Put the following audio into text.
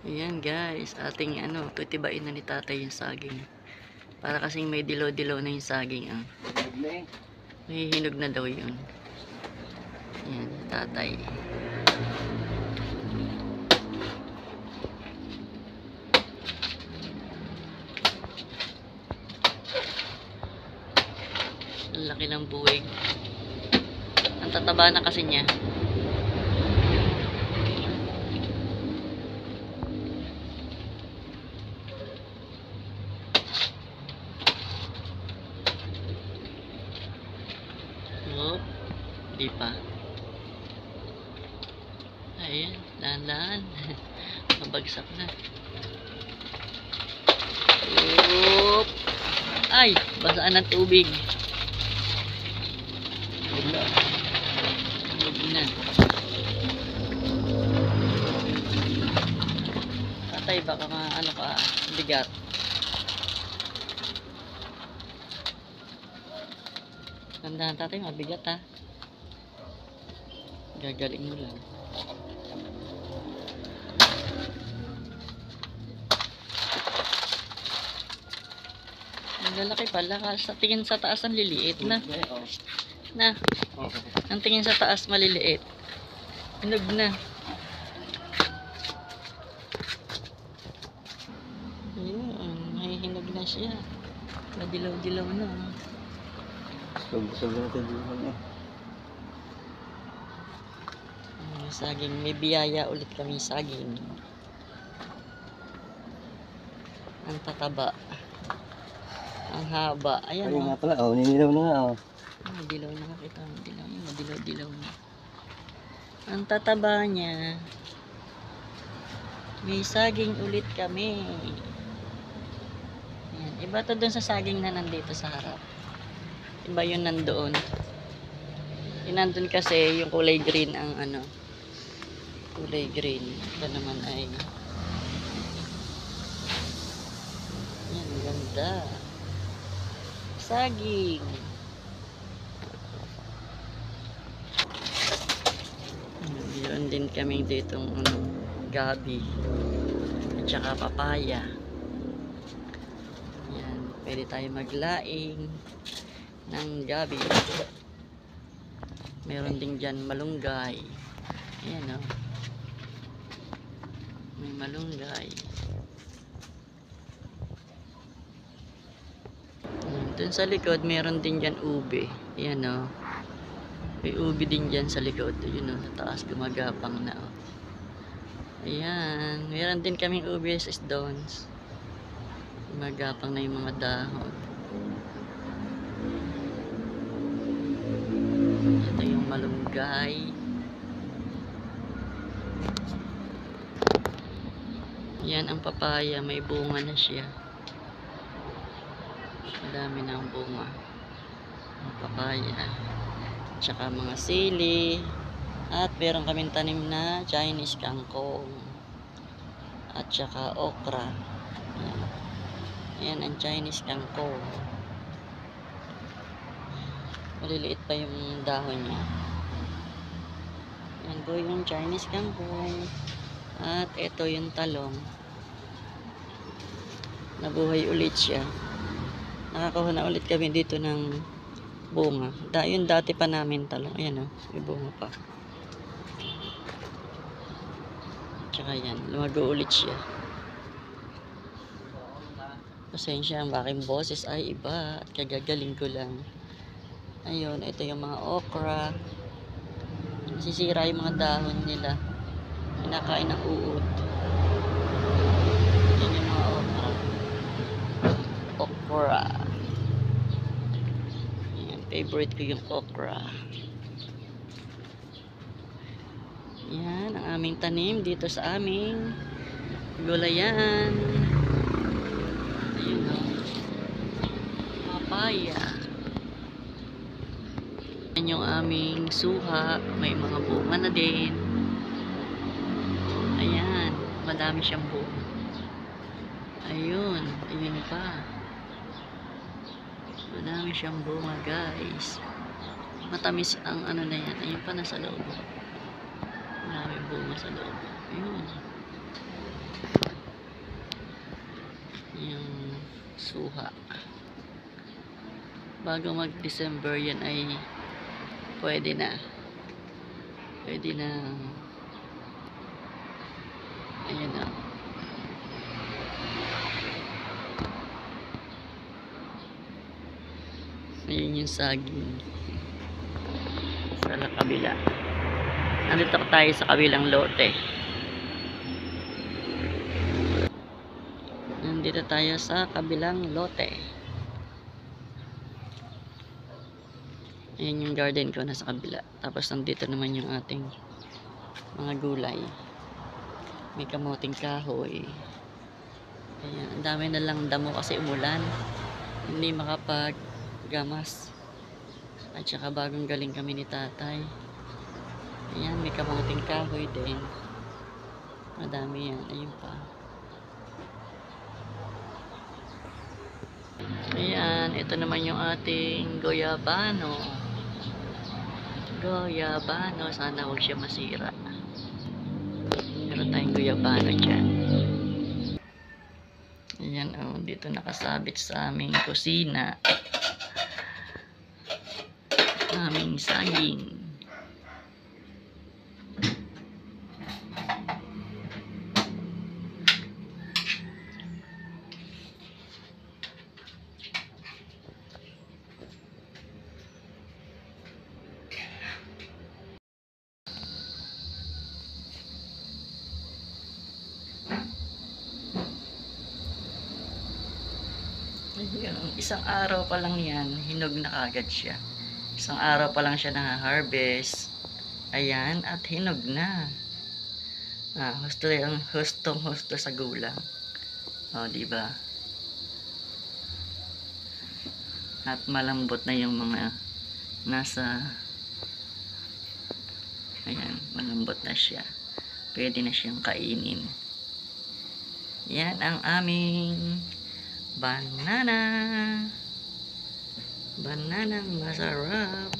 Ayan guys, ating tutibain na ni tatay yung saging. Para kasing may dilaw-dilaw na yung saging. May hinog na daw yun. Ayan, tatay. Ang laki ng buwig. Ang tataba na kasi niya. Oh, di pa. Ayan, dahan-dahan. Mabagsak na. Oop. Ay, basaan ng tubig. Wala. Tubig na. Tatay, baka bigat. Tandaan tatay, mabigat ha. Gagaling mo lang. Ang lalaki pala. Sa tingin sa taas ang liliit na. Ang tingin sa taas maliliit. Hinog na. Ayun, may hinog na siya. Madilaw-dilaw na. Sobrang natin Saging, may biyaya ulit kami saging. Ang tataba. Ang haba. Ayan. Ayun nga pala, ninilaw na nga Madilaw na nakita. Madilaw na. Ang tataba niya. May saging ulit kami. Ayan. Iba to dun sa saging na nandito sa harap. Iba yun nandoon. Yung nandun kasi yung kulay green ang kulay green. Ito naman ay yan, ganda. Saging. Meron din kami ditong gabi at saka papaya. Yan, pwede tayo maglaing ng gabi. Meron din dyan malunggay. Ayan may malunggay. Dun sa likod meron din dyan ube. Ayan may ube din dyan sa likod. Yun sa taas gumagapang na Ayan, meron din kaming ube sa stones. Gumagapang na yung mga dahon. Ito yung malunggay. Yan ang papaya, may bunga na siya. Madami na ang bunga. Ang papaya. Tsaka mga sili. At meron kaming tanim na Chinese kangkong. At tsaka okra. Yan ang Chinese kangkong. Maliliit pa yung dahon niya. Yan po yung Chinese kangkong. At ito yung talong. Nabuhay ulit siya. Nakakuha na ulit kami dito ng bunga. Yung dati pa namin talong. Ayan may bunga pa. Tsaka yan, lumago ulit siya. Pasensya, ang aking boses ay iba at kagagaling ko lang. Ayun, ito yung mga okra. Nasisira yung mga dahon nila. Kinakain ng uod. Yan yung mga okra. Okra. Yan, favorite ko yung okra. Yan, ang aming tanim dito sa aming gulayan. Ayun papaya. Yan yung aming suha. May mga bunga na din. Ayan, madami siyang bunga. Ayun pa. Madami siyang bunga, guys. Matamis ang na yan. Ayun pa, nasa loob. Marami bunga sa loob. Ayun. suha. Bago mag-December yan ay pwede na. Pwede na. Ayan na. Ayan yung saging. Sa kabila. Nandito tayo sa kabilang lote. Nandito tayo sa kabilang lote. Ayan yung garden ko nasa kabila. Tapos nandito naman yung ating mga gulay. May kamuting kahoy. Ayan, ang dami na lang damo kasi umulan. Hindi makapaggamas. At saka bagong galing kami ni tatay. Ayan, may kamuting kahoy din. Madami yan. Ayun pa. Ayan, ito naman yung ating goyabano. Goyabano. Sana huwag siya masira. Meron tayong goyabano dyan. Ayan, oh, dito nakasabit sa aming kusina. Aming saging. Ayun, isang araw pa lang yan, hinog na kagad siya. Isang araw pa lang siya na-harvest. Ayan, at hinog na. Husto yung hustong-husto sa gulang. O, diba? At malambot na yung mga nasa... Ayan, malambot na siya. Pwede na siyang kainin. Yan ang aming banana. Bananang masarap.